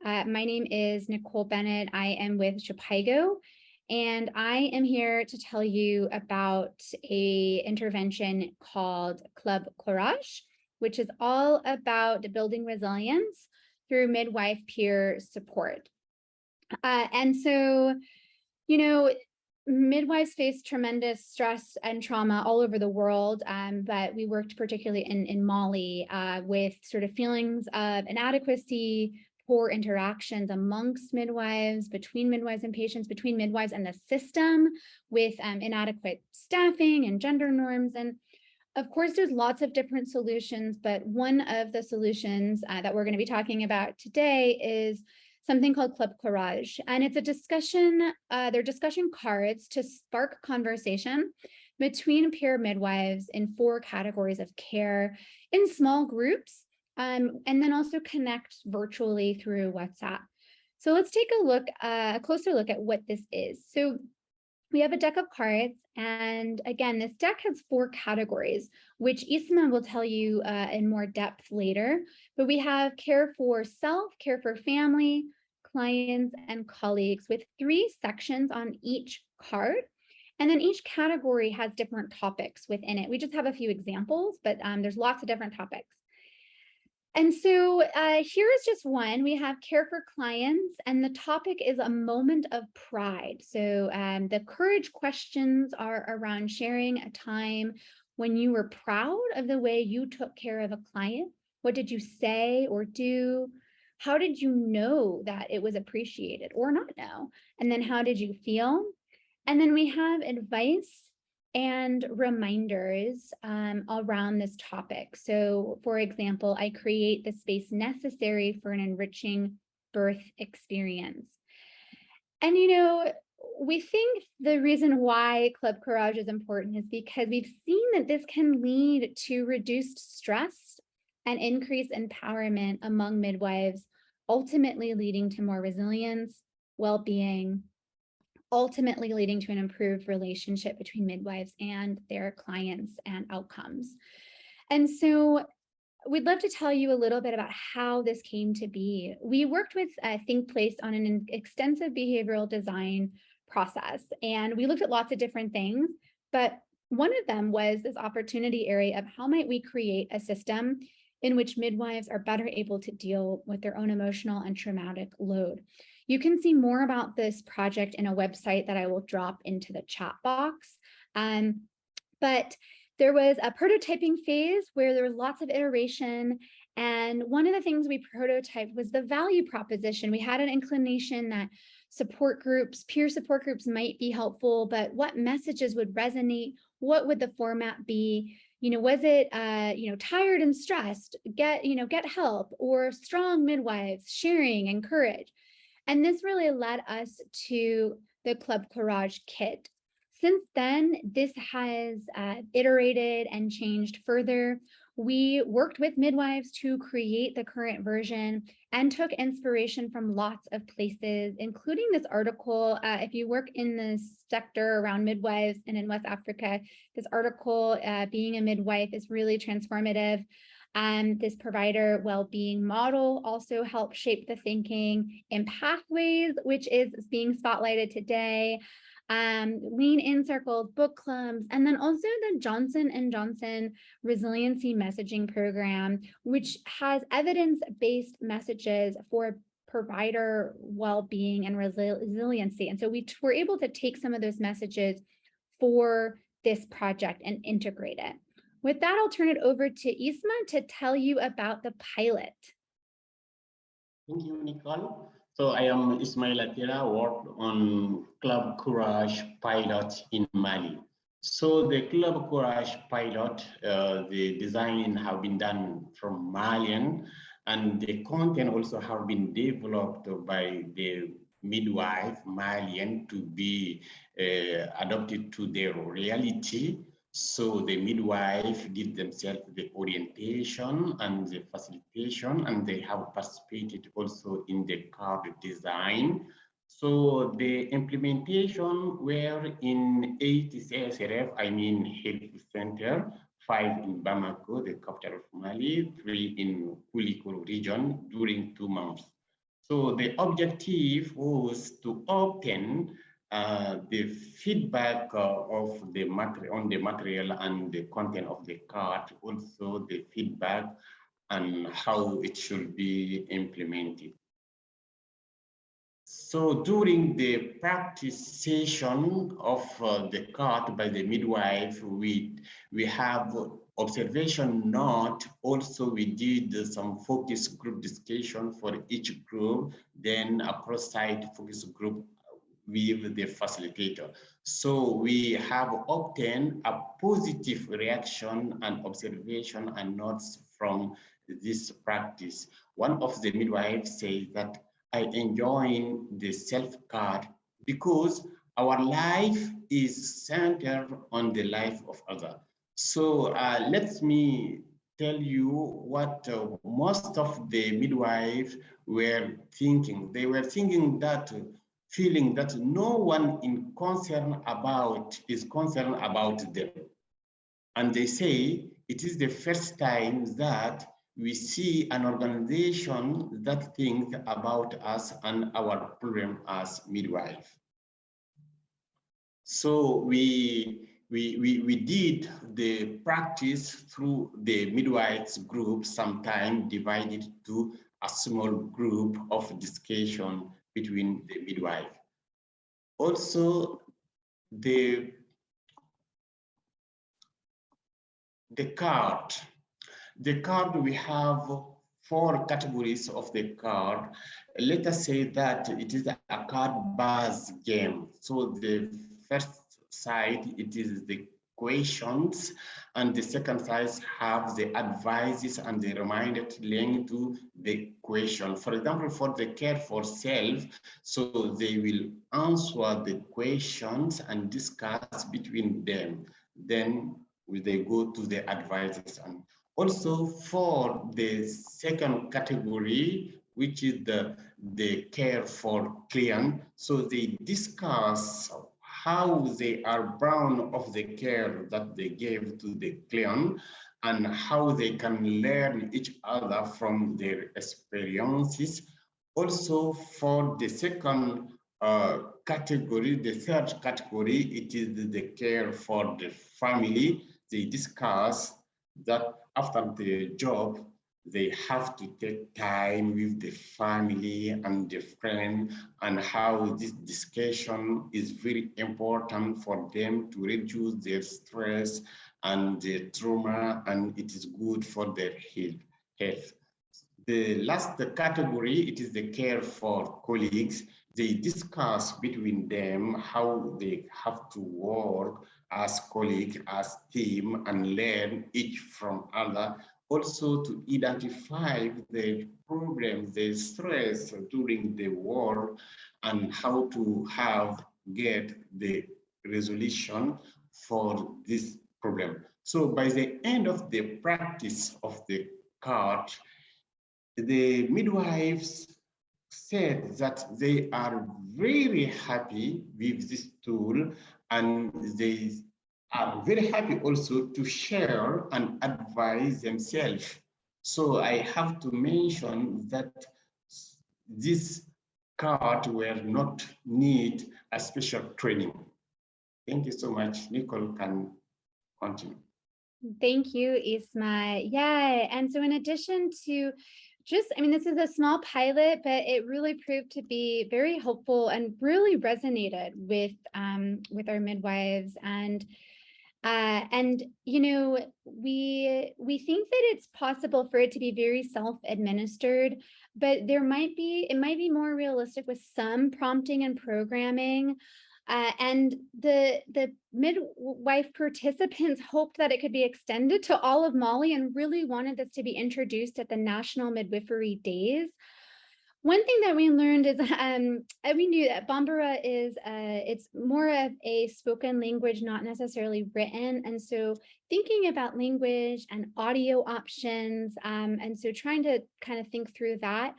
My name is Nicole Bennett. I am with Shapaigo, and I am here to tell you about a intervention called Club Courage, which is all about building resilience through midwife peer support. And so, you know, midwives face tremendous stress and trauma all over the world, but we worked particularly in Mali with sort of feelings of inadequacy, poor interactions amongst midwives, between midwives and patients, between midwives and the system, with inadequate staffing and gender norms. And of course, there's lots of different solutions, but one of the solutions that we're going to be talking about today is something called Club Courage. And it's a discussion, they're discussion cards to spark conversation between peer midwives in 4 categories of care in small groups, and then also connect virtually through WhatsApp. So let's take a closer look at what this is. So we have a deck of cards, and again, this deck has 4 categories, which Isma will tell you in more depth later. But we have care for self, care for family, clients, and colleagues, with 3 sections on each card. And then each category has different topics within it. We just have a few examples, but there's lots of different topics. And so here is just one. We have care for clients, and the topic is a moment of pride. So the courage questions are around sharing a time when you were proud of the way you took care of a client. What did you say or do? How did you know that it was appreciated or not know? And then how did you feel? And then we have advice and reminders around this topic. So for example, I create the space necessary for an enriching birth experience. And we think the reason why Club Courage is important is because we've seen that this can lead to reduced stress and increased empowerment among midwives, ultimately leading to more resilience, well-being, ultimately leading to an improved relationship between midwives and their clients and outcomes. And so we'd love to tell you a little bit about how this came to be. We worked with Think Place on an extensive behavioral design process, and we looked at lots of different things, but one of them was this opportunity area of how might we create a system in which midwives are better able to deal with their own emotional and traumatic load. You can see more about this project in a website that I will drop into the chat box. But there was a prototyping phase where there was lots of iteration. And one of the things we prototyped was the value proposition. We had an inclination that support groups, peer support groups might be helpful, but what messages would resonate? What would the format be? Was it, tired and stressed, get help, or strong midwives, sharing and courage? And this really led us to the Club Courage kit. Since then, this has iterated and changed further. We worked with midwives to create the current version and took inspiration from lots of places, including this article. If you work in the sector around midwives and in West Africa, this article, Being a Midwife, is really transformative. This provider well-being model also helped shape the thinking in Pathways, which is being spotlighted today. Lean in circles, book clubs, and then also the Johnson & Johnson Resiliency messaging program, which has evidence-based messages for provider well-being and resiliency. And so we were able to take some of those messages for this project and integrate it. With that, I'll turn it over to Isma to tell you about the pilot. Thank you, Nicole. So I am Ismail Atira, worked on Club Courage pilot in Mali. So the Club Courage pilot, the design have been done from Malian, and the content also have been developed by the midwife Malian to be adopted to their reality. So the midwife did themselves the orientation and the facilitation, and they have participated also in the card design. So the implementation were in 8 CSRF, I mean health center, 5 in Bamako, the capital of Mali, 3 in Kulikoro region during 2 months. So the objective was to obtain the feedback of the material and the content of the card, also the feedback and how it should be implemented. So during the practice session of the card by the midwife, we have observation note. Also, we did some focus group discussion for each group, then a cross-site focus group with the facilitator. So we have obtained a positive reaction and observation and notes from this practice. One of the midwives says that I enjoy the self-card because our life is centered on the life of others. So let me tell you what most of the midwives were thinking. They were thinking that feeling that no one is concerned about them. And they say it is the first time that we see an organization that thinks about us and our problem as midwife. So we did the practice through the midwives group, sometime divided to a small group of discussion between the midwife. Also, the card. The card, we have 4 categories of the card. Let us say that it is a card buzz game. So the first side, it is the questions, and the second side have the advices and the reminder linked to the question. For example, for the care for self, so they will answer the questions and discuss between them. Then they go to the advices. And also for the second category, which is the care for client, so they discuss how they are proud of the care that they gave to the client and how they can learn each other from their experiences. Also for the second category, the third category, it is the care for the family. They discuss that after the job, they have to take time with the family and the friend, and how this discussion is very important for them to reduce their stress and the trauma, and it is good for their health. The last category, it is the care for colleagues. They discuss between them how they have to work as colleagues, as team, and learn each from other. Also to identify the problems, the stress during the work, and how to get the resolution for this problem. So by the end of the practice of the card, the midwives said that they are very happy with this tool, and they are very happy also to share and advise themselves. So I have to mention that this card will not need a special training. Thank you so much. Nicole can continue. Thank you, Isma. Yeah, and so in addition to this is a small pilot, but it really proved to be very helpful and really resonated with our midwives. And we think that it's possible for it to be very self-administered, but it might be more realistic with some prompting and programming. And the midwife participants hoped that it could be extended to all of Mali and really wanted this to be introduced at the National Midwifery Days. One thing that we learned is we knew that Bambara is it's more of a spoken language, not necessarily written. And so thinking about language and audio options, and so trying to kind of think through that.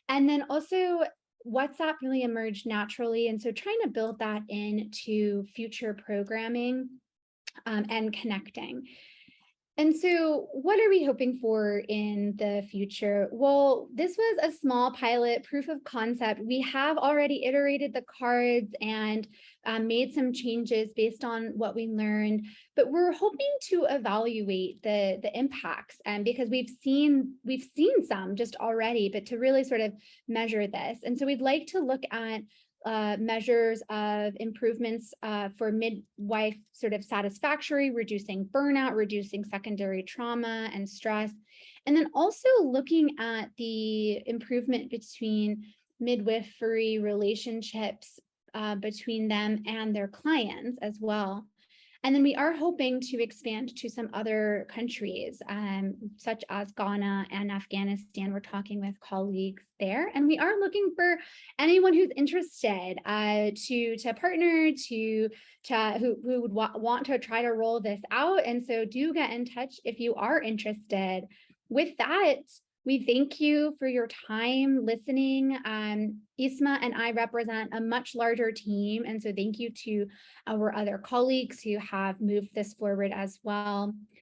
And then also WhatsApp really emerged naturally. And so trying to build that into future programming and connecting. And so what are we hoping for in the future? Well, this was a small pilot proof of concept. We have already iterated the cards and made some changes based on what we learned, but we're hoping to evaluate the impacts, and because we've seen some just already, but to really sort of measure this. And so we'd like to look at measures of improvements for midwife sort of satisfactory, reducing burnout, reducing secondary trauma and stress, and then also looking at the improvement between midwifery relationships between them and their clients as well. And then we are hoping to expand to some other countries, such as Ghana and Afghanistan. We're talking with colleagues there, and we are looking for anyone who's interested to partner, who would want to try to roll this out. And so do get in touch if you are interested. With that, we thank you for your time listening. Isma and I represent a much larger team, and so thank you to our other colleagues who have moved this forward as well.